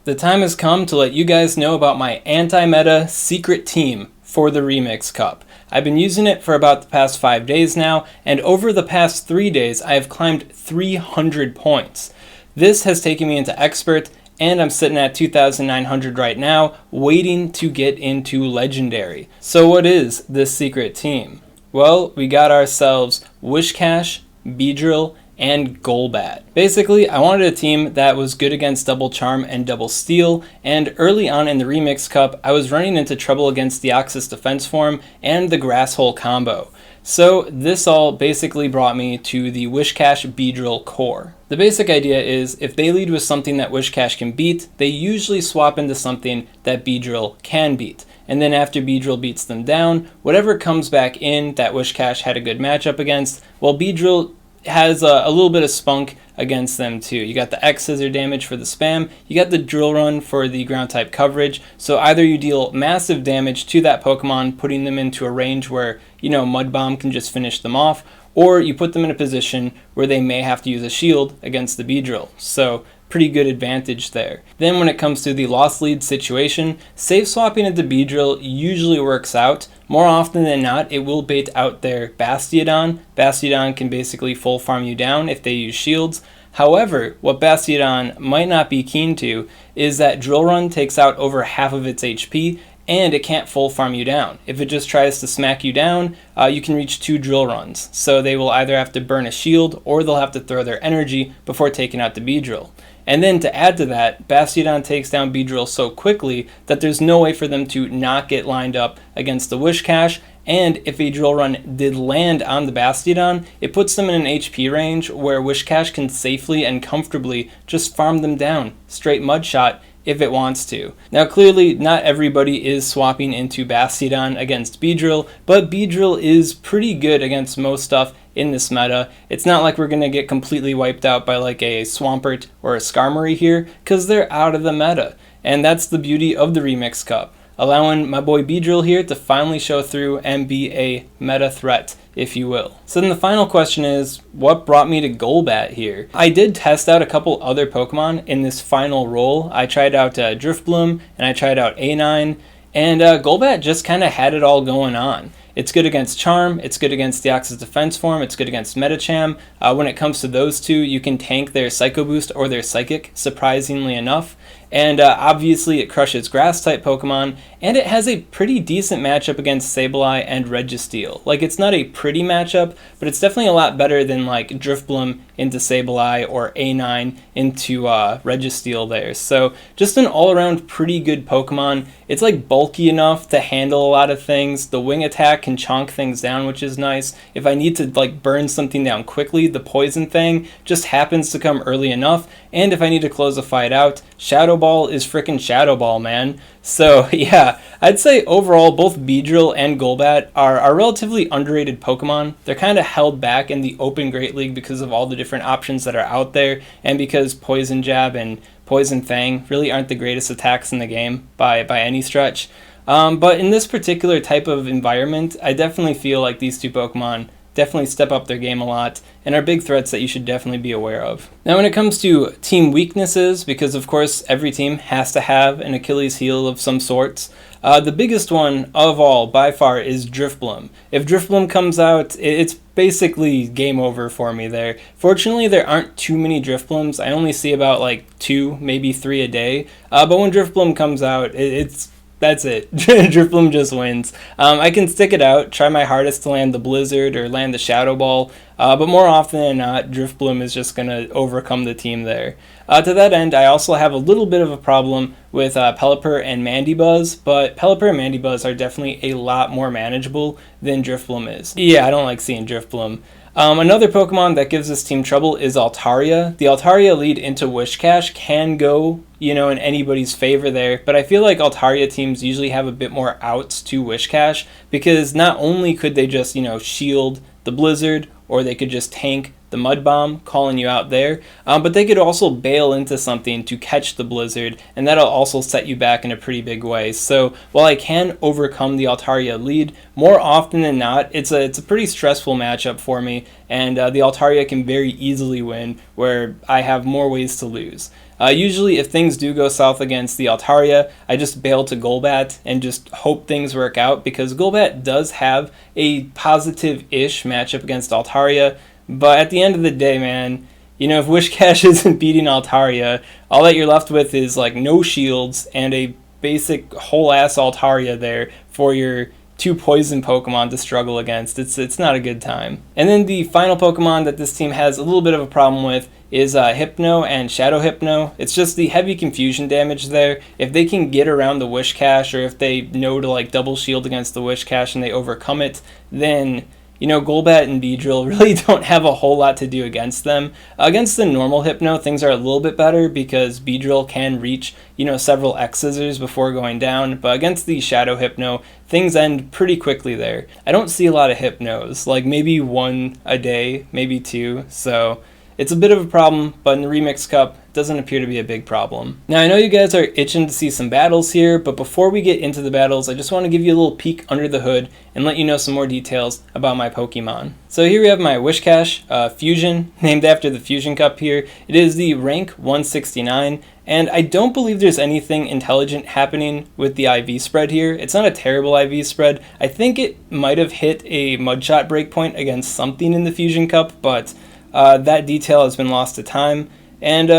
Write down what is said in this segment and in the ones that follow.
The time has come to let you guys know about my anti-meta secret team for the Remix Cup. I've been using it for about the past 5 days now, and over the past 3 days I have climbed 300 points. This has taken me into Expert, and I'm sitting at 2,900 right now, waiting to get into Legendary. So what is this secret team? Well, we got ourselves Whiscash, Beedrill, and Golbat. Basically, I wanted a team that was good against Double Charm and Double Steal, and early on in the Remix Cup, I was running into trouble against Deoxys Defense Form and the Grasshole combo. So this all basically brought me to the Whiscash Beedrill core. The basic idea is if they lead with something that Whiscash can beat, they usually swap into something that Beedrill can beat. And then after Beedrill beats them down, whatever comes back in that Whiscash had a good matchup against, well, Beedrill has a little bit of spunk against them too. You got the X scissor damage for the spam, you got the drill run for the ground type coverage, so either you deal massive damage to that Pokemon, putting them into a range where, Mud Bomb can just finish them off, or you put them in a position where they may have to use a shield against the Beedrill. So pretty good advantage there. Then when it comes to the lost lead situation, safe swapping into Beedrill usually works out. More often than not, it will bait out their Bastiodon. Bastiodon can basically full farm you down if they use shields. However, what Bastiodon might not be keen to is that Drill Run takes out over half of its HP, and it can't full farm you down. If it just tries to smack you down, you can reach 2 drill runs. So they will either have to burn a shield, or they'll have to throw their energy before taking out the Beedrill. And then to add to that, Bastiodon takes down Beedrill so quickly that there's no way for them to not get lined up against the Whiscash, and if a drill run did land on the Bastiodon, it puts them in an HP range where Whiscash can safely and comfortably just farm them down, straight mud shot, if it wants to. Now clearly not everybody is swapping into Bastiodon against Beedrill, but Beedrill is pretty good against most stuff in this meta. It's not like we're going to get completely wiped out by like a Swampert or a Skarmory here, because they're out of the meta. And that's the beauty of the Remix Cup, allowing my boy Beedrill here to finally show through and be a meta threat, if you will. So then the final question is, what brought me to Golbat here? I did test out a couple other Pokemon in this final roll. I tried out Drifbloom, and I tried out A9, and Golbat just kind of had it all going on. It's good against Charm, it's good against Deoxys Defense Form, it's good against Medicham. When it comes to those two, you can tank their Psycho Boost or their Psychic, surprisingly enough. And obviously it crushes Grass-type Pokemon, and it has a pretty decent matchup against Sableye and Registeel. Like, it's not a pretty matchup, but it's definitely a lot better than, like, Drifbloom into Sableye or A9 into Registeel there. So, just an all-around pretty good Pokemon. It's, like, bulky enough to handle a lot of things. The Wing Attack can chonk things down, which is nice. If I need to, like, burn something down quickly, the Poison Fang just happens to come early enough. And if I need to close a fight out, Shadow Ball is frickin' Shadow Ball, man. So yeah, I'd say overall both Beedrill and Golbat are relatively underrated Pokemon. They're kind of held back in the Open Great League because of all the different options that are out there, and because Poison Jab and Poison Fang really aren't the greatest attacks in the game by any stretch. But in this particular type of environment, I definitely feel like these two Pokemon definitely step up their game a lot and are big threats that you should definitely be aware of. Now when it comes to team weaknesses, because of course every team has to have an Achilles heel of some sorts, the biggest one of all by far is Drifbloom. If Drifbloom comes out, it's basically game over for me there. Fortunately, there aren't too many Drifblooms. I only see about like 2, maybe 3 a day, but when Drifbloom comes out, that's it. Drifbloom just wins. I can stick it out, try my hardest to land the Blizzard or land the Shadow Ball, but more often than not, Drifbloom is just going to overcome the team there. To that end, I also have a little bit of a problem with Pelipper and Mandibuzz, but Pelipper and Mandibuzz are definitely a lot more manageable than Drifbloom is. Yeah, I don't like seeing Drifbloom. Another Pokemon that gives this team trouble is Altaria. The Altaria lead into Whiscash can go, in anybody's favor there, but I feel like Altaria teams usually have a bit more outs to Whiscash, because not only could they just, shield the Blizzard, or they could just tank the Mud Bomb, calling you out there, but they could also bail into something to catch the Blizzard, and that'll also set you back in a pretty big way. So while I can overcome the Altaria lead, more often than not, it's a pretty stressful matchup for me, and the Altaria can very easily win, where I have more ways to lose. Usually if things do go south against the Altaria, I just bail to Golbat and just hope things work out, because Golbat does have a positive-ish matchup against Altaria, but at the end of the day, man, you know, if Whiscash isn't beating Altaria, all that you're left with is like no shields and a basic whole-ass Altaria there for your 2 poison Pokemon to struggle against. It's not a good time. And then the final Pokemon that this team has a little bit of a problem with is Hypno and Shadow Hypno. It's just the heavy confusion damage there. If they can get around the Whiscash, or if they know to like double shield against the Whiscash and they overcome it, then you know, Golbat and Beedrill really don't have a whole lot to do against them. Against the normal Hypno, things are a little bit better because Beedrill can reach, you know, several X-Scissors before going down, but against the Shadow Hypno, things end pretty quickly there. I don't see a lot of Hypnos, like maybe 1 a day, maybe 2, so it's a bit of a problem, but in the Remix Cup, it doesn't appear to be a big problem. Now, I know you guys are itching to see some battles here, but before we get into the battles, I just want to give you a little peek under the hood and let you know some more details about my Pokemon. So here we have my Whiscash Fusion, named after the Fusion Cup here. It is the rank 169, and I don't believe there's anything intelligent happening with the IV spread here. It's not a terrible IV spread. I think it might have hit a Mudshot breakpoint against something in the Fusion Cup, but that detail has been lost to time. And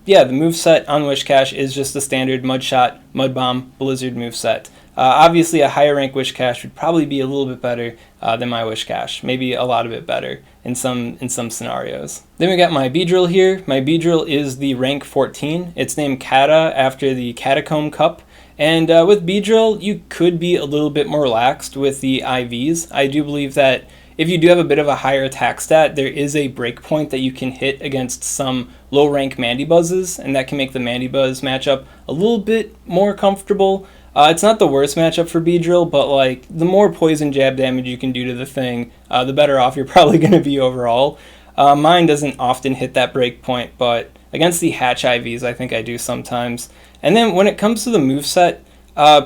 yeah, the moveset on Whiscash is just the standard Mudshot, Mud Bomb, Blizzard moveset. Obviously, a higher rank Whiscash would probably be a little bit better than my Whiscash, maybe a lot of it better in some scenarios. Then we got my Beedrill here. My Beedrill is the rank 14. It's named Kata after the Catacomb Cup. And with Beedrill, you could be a little bit more relaxed with the IVs. I do believe that if you do have a bit of a higher attack stat, there is a breakpoint that you can hit against some low-rank Mandibuzzes, and that can make the Mandibuzz matchup a little bit more comfortable. It's not the worst matchup for Beedrill, but like the more poison jab damage you can do to the thing, the better off you're probably going to be overall. Mine doesn't often hit that breakpoint, but against the Hatch IVs, I think I do sometimes. And then when it comes to the moveset,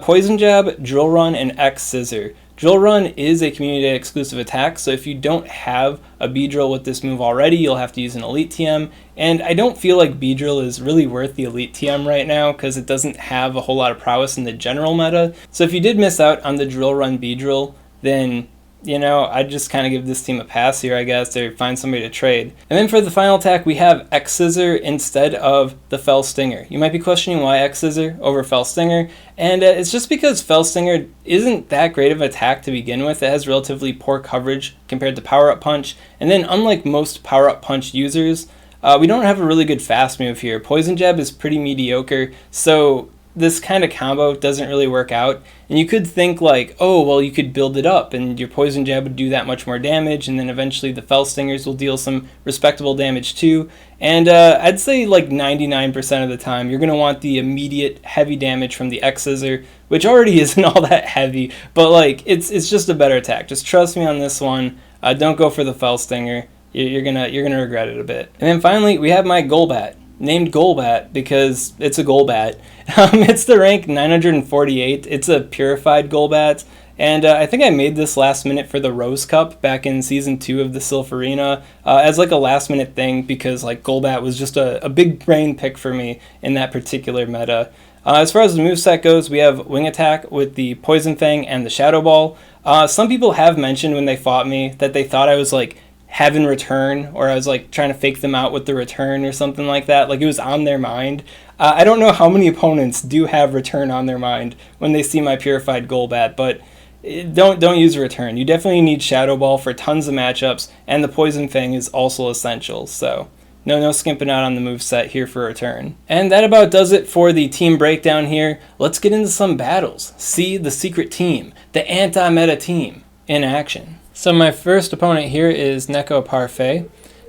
Poison Jab, Drill Run, and X Scissor. Drill Run is a community exclusive attack, so if you don't have a Beedrill with this move already, you'll have to use an Elite TM, and I don't feel like Beedrill is really worth the Elite TM right now because it doesn't have a whole lot of prowess in the general meta. So if you did miss out on the Drill Run Beedrill, then you know, I'd just kind of give this team a pass here, I guess, or find somebody to trade. And then for the final attack, we have X-Scissor instead of the Fell Stinger. You might be questioning why X-Scissor over Fell Stinger, and it's just because Fell Stinger isn't that great of an attack to begin with. It has relatively poor coverage compared to Power Up Punch, and then unlike most Power Up Punch users, we don't have a really good fast move here. Poison Jab is pretty mediocre, so this kind of combo doesn't really work out. And you could think like, oh, well, you could build it up and your Poison Jab would do that much more damage, and then eventually the Fell Stingers will deal some respectable damage too. And I'd say like 99% of the time you're going to want the immediate heavy damage from the X-Scissor, which already isn't all that heavy, but like it's just a better attack. Just trust me on this one. Don't go for the Fell Stinger. You're gonna regret it a bit. And then finally we have my Golbat, named Golbat because it's a Golbat. It's the rank 948. It's a purified Golbat, and I think I made this last minute for the Rose Cup back in Season 2 of the Silpharina as like a last minute thing because like Golbat was just a big brain pick for me in that particular meta. As far as the moveset goes, we have Wing Attack with the Poison Fang and the Shadow Ball. Some people have mentioned when they fought me that they thought I was like having return, or I was like trying to fake them out with the return or something like that, like it was on their mind. I don't know how many opponents do have return on their mind when they see my purified Golbat, but don't use return. You definitely need Shadow Ball for tons of matchups, and the Poison Fang is also essential, so no skimping out on the moveset here for return. And that about does it for the team breakdown here. Let's get into some battles. See the secret team, the anti-meta team, in action. So my first opponent here is Neko Parfait.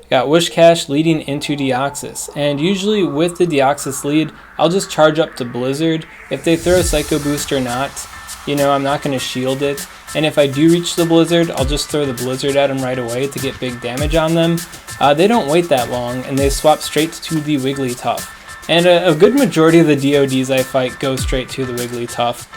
Got Whiscash leading into Deoxys, and usually with the Deoxys lead, I'll just charge up to Blizzard. If they throw Psycho Boost or not, you know, I'm not going to shield it. And if I do reach the Blizzard, I'll just throw the Blizzard at them right away to get big damage on them. They don't wait that long, and they swap straight to the Wigglytuff. And a good majority of the DODs I fight go straight to the Wigglytuff.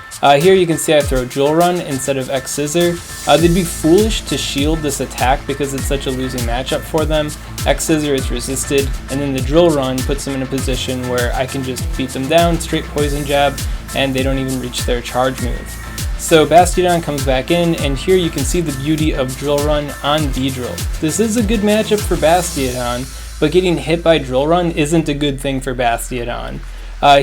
Here you can see I throw Drill Run instead of X Scissor. They'd be foolish to shield this attack because it's such a losing matchup for them. X Scissor is resisted, and then the Drill Run puts them in a position where I can just beat them down, straight Poison Jab, and they don't even reach their charge move. So Bastiodon comes back in, and here you can see the beauty of Drill Run on Beedrill. This is a good matchup for Bastiodon, but getting hit by Drill Run isn't a good thing for Bastiodon.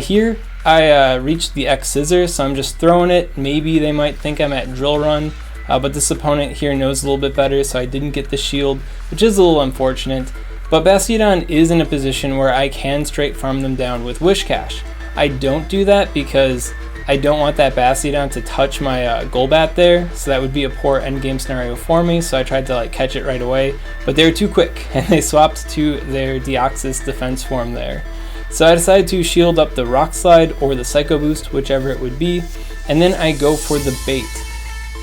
Here I reached the X Scissor, so I'm just throwing it. Maybe they might think I'm at Drill Run, but this opponent here knows a little bit better, so I didn't get the shield, which is a little unfortunate. But Bastiodon is in a position where I can straight farm them down with Whiscash. I don't do that because I don't want that Bastiodon to touch my Golbat there, so that would be a poor endgame scenario for me, so I tried to catch it right away, but they were too quick, and they swapped to their Deoxys defense form there. So I decided to shield up the Rock Slide or the Psycho Boost, whichever it would be, and then I go for the bait.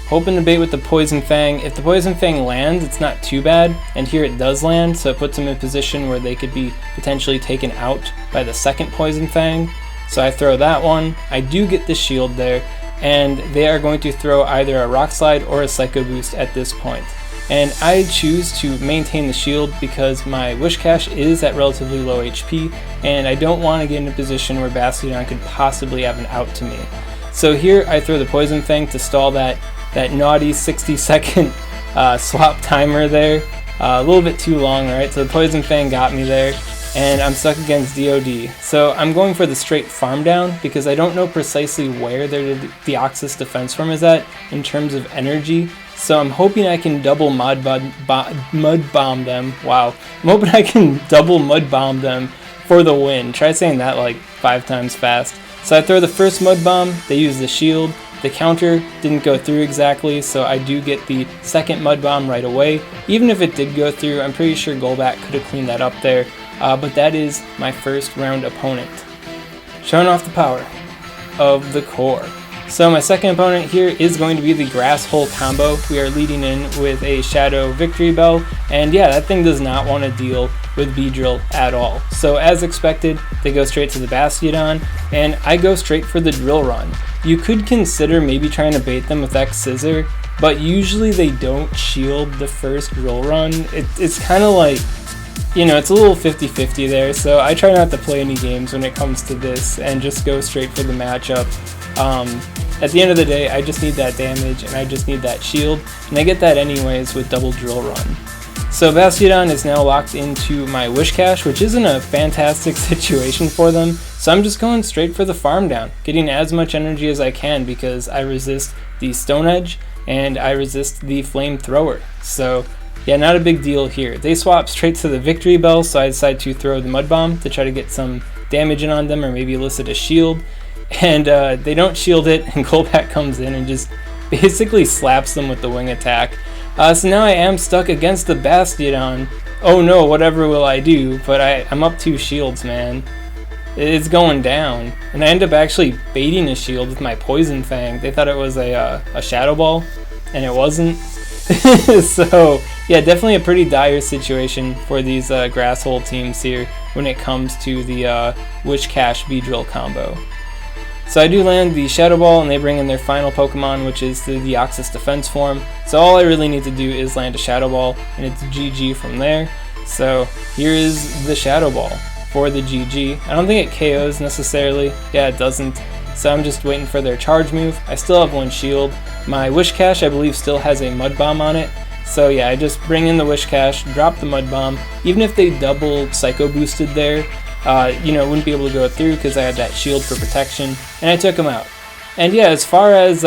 Hoping to bait with the Poison Fang. If the Poison Fang lands, it's not too bad, and here it does land, so it puts them in a position where they could be potentially taken out by the second Poison Fang. So I throw that one, I do get the shield there, and they are going to throw either a Rock Slide or a Psycho Boost at this point. And I choose to maintain the shield because my Whiscash is at relatively low HP, and I don't want to get in a position where Bastiodon could possibly have an out to me. So here I throw the Poison Fang to stall that naughty 60-second swap timer there. A little bit too long, right? So the Poison Fang got me there, and I'm stuck against DOD. So I'm going for the straight farm down because I don't know precisely where their Deoxys defense form is at in terms of energy. So I'm hoping I can double Mud Bomb them. Wow. I'm hoping I can double Mud Bomb them for the win. Try saying that like 5 times fast. So I throw the first Mud Bomb, they use the shield. The counter didn't go through exactly, so I do get the second Mud Bomb right away. Even if it did go through, I'm pretty sure Golbat could have cleaned that up there. But that is my first round opponent. Showing off the power of the core. So my second opponent here is going to be the Grasshole combo. We are leading in with a Shadow Victory Bell, and yeah, that thing does not want to deal with Beedrill at all. So as expected, they go straight to the Bastiodon, and I go straight for the Drill Run. You could consider maybe trying to bait them with X Scissor, but usually they don't shield the first Drill Run. It's kind of like, you know, it's a little 50-50 there, so I try not to play any games when it comes to this and just go straight for the matchup. At the end of the day, I just need that damage and I just need that shield, and I get that anyways with double Drill Run. So Bastiodon is now locked into my Whiscash, which isn't a fantastic situation for them, so I'm just going straight for the farm down, getting as much energy as I can because I resist the Stone Edge and I resist the Flamethrower. So yeah, not a big deal here. They swap straight to the Victory Bell, so I decide to throw the Mud Bomb to try to get some damage in on them or maybe elicit a shield. And they don't shield it, and Golbat comes in and just basically slaps them with the wing attack. So now I am stuck against the Bastiodon. Oh no, whatever will I do? But I'm up 2 shields, man. It's going down. And I end up actually baiting a shield with my Poison Fang. They thought it was a Shadow Ball, and it wasn't. So yeah, definitely a pretty dire situation for these Grasshole teams here when it comes to the Whiscash Beedrill combo. So I do land the Shadow Ball, and they bring in their final Pokemon, which is the Deoxys defense form. So all I really need to do is land a Shadow Ball, and it's GG from there. So here is the Shadow Ball for the GG. I don't think it KOs necessarily. Yeah, it doesn't. So I'm just waiting for their charge move. I still have 1 shield. My Whiscash, I believe, still has a Mud Bomb on it. So yeah, I just bring in the Whiscash, drop the Mud Bomb. Even if they double Psycho Boosted there, you know, wouldn't be able to go through because I had that shield for protection, and I took him out. And yeah, as far as,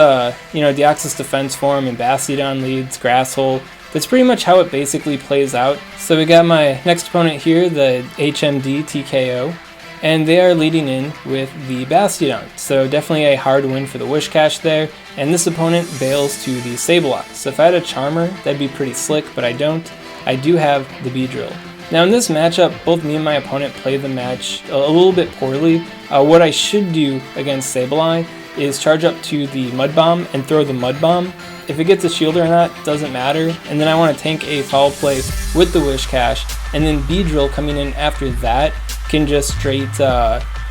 you know, Deoxys defense form and Bastiodon leads, Grasshole, that's pretty much how it basically plays out. So we got my next opponent here, the HMD TKO, and they are leading in with the Bastiodon. So definitely a hard win for the Whiscash there, and this opponent bails to the Sableye. So if I had a Charmer, that'd be pretty slick, but I don't. I do have the Beedrill. Now in this matchup, both me and my opponent played the match a little bit poorly. What I should do against Sableye is charge up to the Mud Bomb and throw the Mud Bomb. If it gets a shield or not, doesn't matter. And then I want to tank a foul play with the Whiscash, and then Beedrill coming in after that can just straight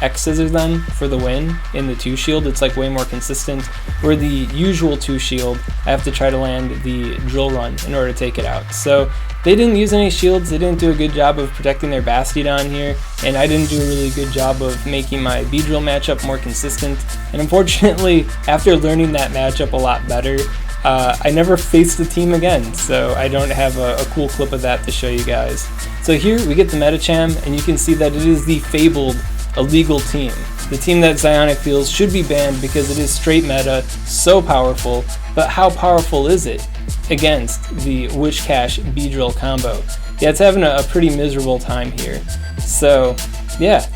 X Scissor then for the win in the 2 shield. It's like way more consistent. Where the usual 2 shield, I have to try to land the drill run in order to take it out. So they didn't use any shields, they didn't do a good job of protecting their Bastiodon here, and I didn't do a really good job of making my Beedrill matchup more consistent. And unfortunately, after learning that matchup a lot better, I never faced the team again, so I don't have a cool clip of that to show you guys. So here we get the Medicham, and you can see that it is the fabled illegal team. The team that Zionic feels should be banned because it is straight meta, so powerful, but how powerful is it against the Whiscash Beedrill combo? Yeah, it's having a pretty miserable time here. So yeah,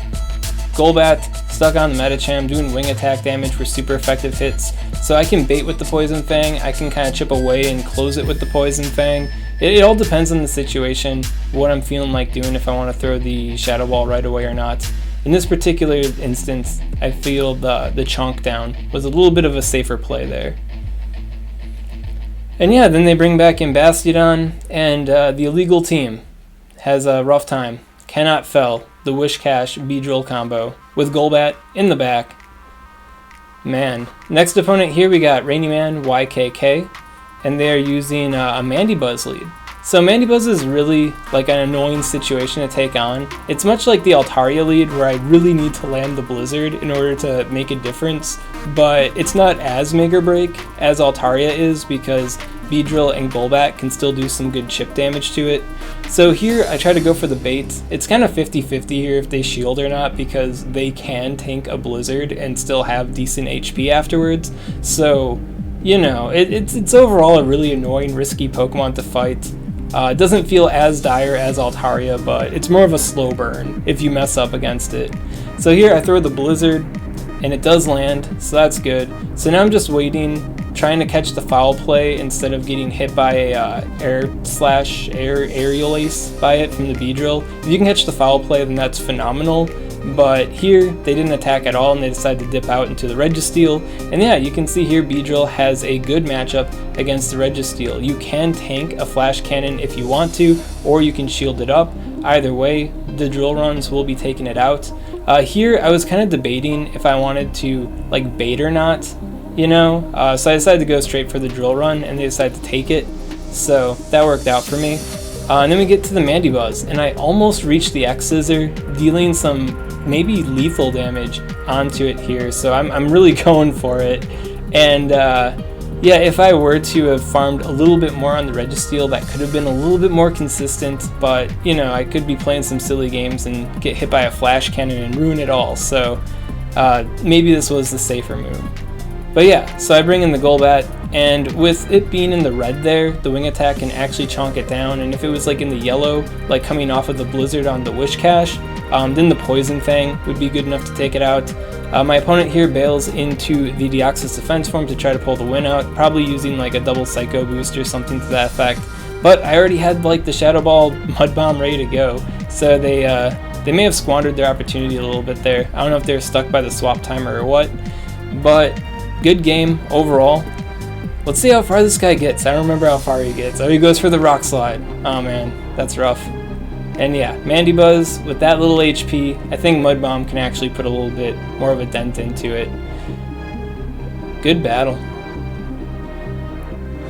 Golbat stuck on the Medicham, doing wing attack damage for super effective hits. So I can bait with the Poison Fang, I can kind of chip away and close it with the Poison Fang. It all depends on the situation, what I'm feeling like doing, if I want to throw the Shadow Ball right away or not. In this particular instance, I feel the Chunk Down was a little bit of a safer play there. And yeah, then they bring back in Bastiodon, and the illegal team has a rough time. Cannot fell the Whiscash Beedrill combo with Golbat in the back. Man. Next opponent here we got Rainiman YKK, and they are using a Mandibuzz lead. So Mandibuzz is really like an annoying situation to take on. It's much like the Altaria lead where I really need to land the Blizzard in order to make a difference, but it's not as make or break as Altaria is because Beedrill and Golbat can still do some good chip damage to it. So here I try to go for the bait. It's kind of 50-50 here if they shield or not because they can tank a Blizzard and still have decent HP afterwards. So, you know, it's overall a really annoying, risky Pokemon to fight. It doesn't feel as dire as Altaria, but it's more of a slow burn if you mess up against it. So here I throw the Blizzard, and it does land, so that's good. So now I'm just waiting, trying to catch the foul play instead of getting hit by a aerial ace by it from the Beedrill. If you can catch the foul play, then that's phenomenal. But here, they didn't attack at all and they decided to dip out into the Registeel. And yeah, you can see here Beedrill has a good matchup against the Registeel. You can tank a Flash Cannon if you want to, or you can shield it up. Either way, the drill runs will be taking it out. Here, I was kind of debating if I wanted to like bait or not, you know? So I decided to go straight for the drill run and they decided to take it. So that worked out for me. And then we get to the Mandibuzz, and I almost reached the X Scissor, dealing some maybe lethal damage onto it here, so I'm really going for it. And yeah, if I were to have farmed a little bit more on the Registeel, that could have been a little bit more consistent, but you know, I could be playing some silly games and get hit by a Flash Cannon and ruin it all, so maybe this was the safer move. But yeah, so I bring in the Golbat, and with it being in the red there, the wing attack can actually chonk it down, and if it was like in the yellow, like coming off of the Blizzard on the Whiscash, then the Poison Fang would be good enough to take it out. My opponent here bails into the Deoxys defense form to try to pull the win out, probably using like a double Psycho boost or something to that effect. But I already had like the Shadow Ball Mud Bomb ready to go, so they may have squandered their opportunity a little bit there. I don't know if they're stuck by the swap timer or what, but good game overall. Let's see how far this guy gets. I don't remember how far he gets. Oh, he goes for the Rock Slide. Oh man, that's rough. And yeah, Mandibuzz with that little HP, I think Mud Bomb can actually put a little bit more of a dent into it. Good battle.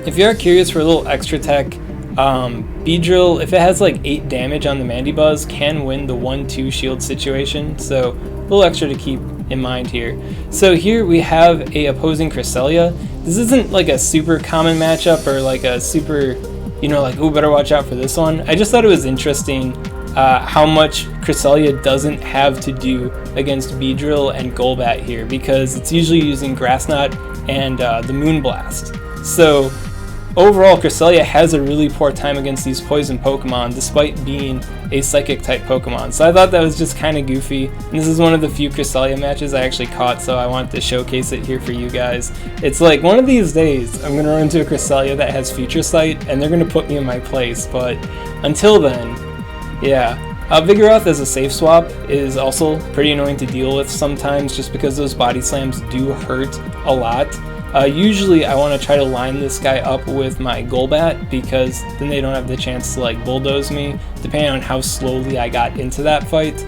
If you are curious for a little extra tech, Beedrill, if it has like 8 damage on the Mandibuzz, can win the 1-2 shield situation, so a little extra to keep in mind here. So here we have a opposing Cresselia. This isn't like a super common matchup or like a super, you know, like, oh, better watch out for this one. I just thought it was interesting how much Cresselia doesn't have to do against Beedrill and Golbat here, because it's usually using Grass Knot and the Moonblast. So overall, Cresselia has a really poor time against these poison Pokemon despite being a Psychic type Pokemon. So I thought that was just kind of goofy. And this is one of the few Cresselia matches I actually caught, so I wanted to showcase it here for you guys. It's like one of these days I'm going to run into a Cresselia that has Future Sight and they're going to put me in my place. But until then, yeah. Vigoroth as a safe swap is also pretty annoying to deal with sometimes just because those body slams do hurt a lot. Usually I want to try to line this guy up with my Golbat because then they don't have the chance to like bulldoze me, depending on how slowly I got into that fight.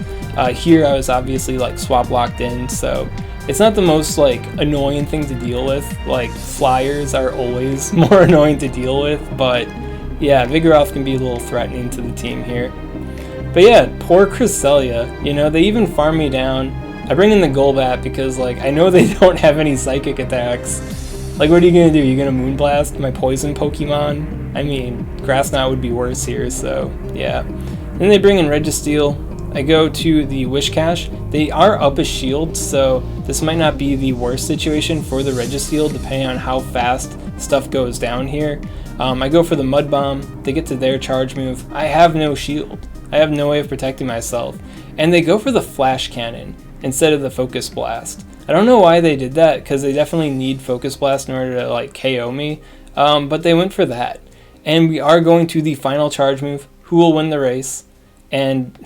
Here I was obviously like swap locked in, so it's not the most like annoying thing to deal with. Like flyers are always more annoying to deal with, but yeah, Vigoroth can be a little threatening to the team here. But yeah, poor Cresselia, you know, they even farm me down. I bring in the Golbat because like I know they don't have any psychic attacks. Like what are you gonna do? You gonna Moonblast my poison Pokemon? I mean, Grass Knot would be worse here, so yeah. Then they bring in Registeel. I go to the Whiscash. They are up a shield, so this might not be the worst situation for the Registeel depending on how fast stuff goes down here. I go for the Mud Bomb. They get to their charge move. I have no shield. I have no way of protecting myself. And they go for the Flash Cannon instead of the Focus Blast. I don't know why they did that, because they definitely need Focus Blast in order to like KO me, but they went for that. And we are going to the final charge move. Who will win the race? And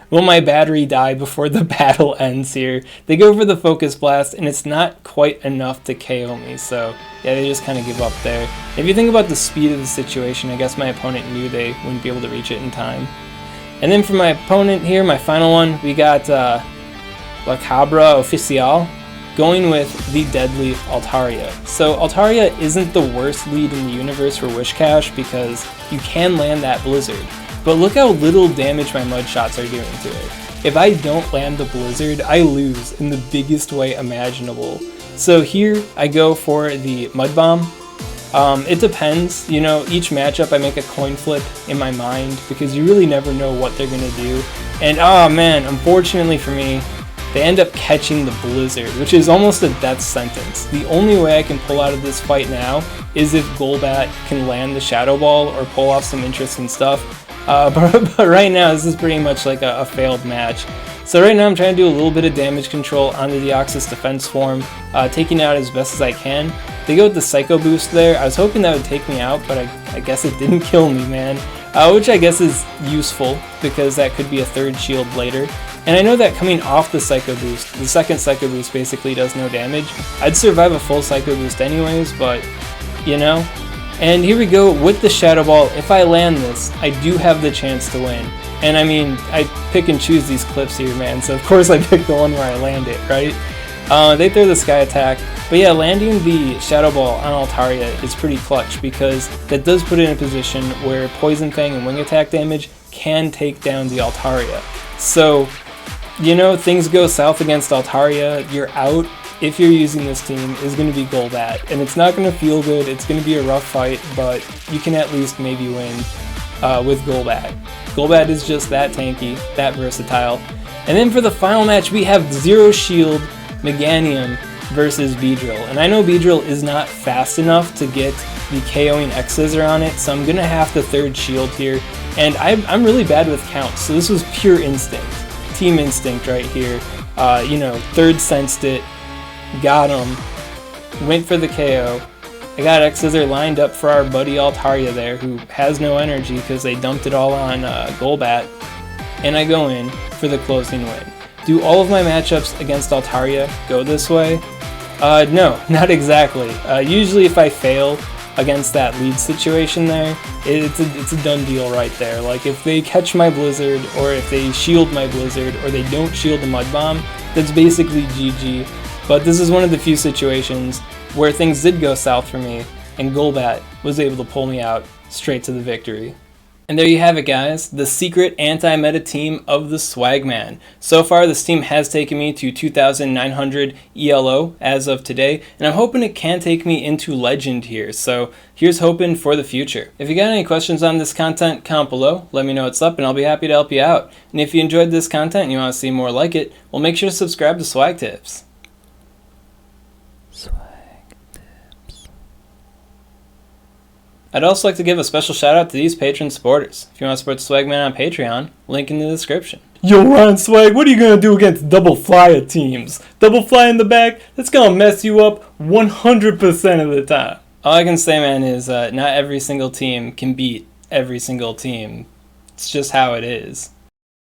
will my battery die before the battle ends here? They go for the Focus Blast, and it's not quite enough to KO me, so yeah, they just kind of give up there. If you think about the speed of the situation, I guess my opponent knew they wouldn't be able to reach it in time. And then for my opponent here, my final one, we got La Cabra Oficial going with the deadly Altaria. So Altaria isn't the worst lead in the universe for Whiscash because you can land that Blizzard. But look how little damage my Mud Shots are doing to it. If I don't land the Blizzard, I lose in the biggest way imaginable. So here I go for the Mud Bomb. It depends, you know, each matchup I make a coin flip in my mind because you really never know what they're going to do. And oh man, unfortunately for me, they end up catching the Blizzard, which is almost a death sentence. The only way I can pull out of this fight now is if Golbat can land the Shadow Ball or pull off some interesting stuff. But right now, this is pretty much like a failed match. So right now I'm trying to do a little bit of damage control on the Deoxys defense form, taking it out as best as I can. They go with the Psycho Boost there. I was hoping that would take me out, but I guess it didn't kill me, man. Which I guess is useful, because that could be a third shield later. And I know that coming off the Psycho Boost, the second Psycho Boost basically does no damage. I'd survive a full Psycho Boost anyways, but, you know. And here we go with the Shadow Ball. If I land this, I do have the chance to win. And I mean, I pick and choose these clips here, man, so of course I pick the one where I land it, right? They throw the Sky Attack, but yeah, landing the Shadow Ball on Altaria is pretty clutch because that does put it in a position where Poison Fang and Wing Attack damage can take down the Altaria. So, you know, things go south against Altaria, you're out. If you're using this team, is going to be Golbat, and it's not going to feel good, it's going to be a rough fight, but you can at least maybe win with Golbat. Golbat is just that tanky, that versatile. And then for the final match, we have Zero Shield Meganium versus Beedrill. And I know Beedrill is not fast enough to get the KOing X-Scissor on it, so I'm going to have the third shield here. And I'm really bad with counts, so this was pure instinct. Team instinct right here. You know, third sensed it, got him, went for the KO. I got X-Scissor lined up for our buddy Altaria there, who has no energy because they dumped it all on Golbat. And I go in for the closing win. Do all of my matchups against Altaria go this way? No, not exactly. Usually if I fail against that lead situation there, it's a done deal right there. Like if they catch my Blizzard, or if they shield my Blizzard, or they don't shield the Mud Bomb, that's basically GG. But this is one of the few situations where things did go south for me, and Golbat was able to pull me out straight to the victory. And there you have it, guys, the secret anti-meta team of the Swagman. So far, this team has taken me to 2,900 ELO as of today, and I'm hoping it can take me into Legend here, so here's hoping for the future. If you got any questions on this content, comment below, let me know what's up, and I'll be happy to help you out. And if you enjoyed this content and you want to see more like it, well, make sure to subscribe to SwagTips. I'd also like to give a special shout out to these Patreon supporters. If you want to support the Swagman on Patreon, link in the description. Yo, Ron Swag, what are you going to do against double flyer teams? Double fly in the back? That's going to mess you up 100% of the time. All I can say, man, is not every single team can beat every single team. It's just how it is.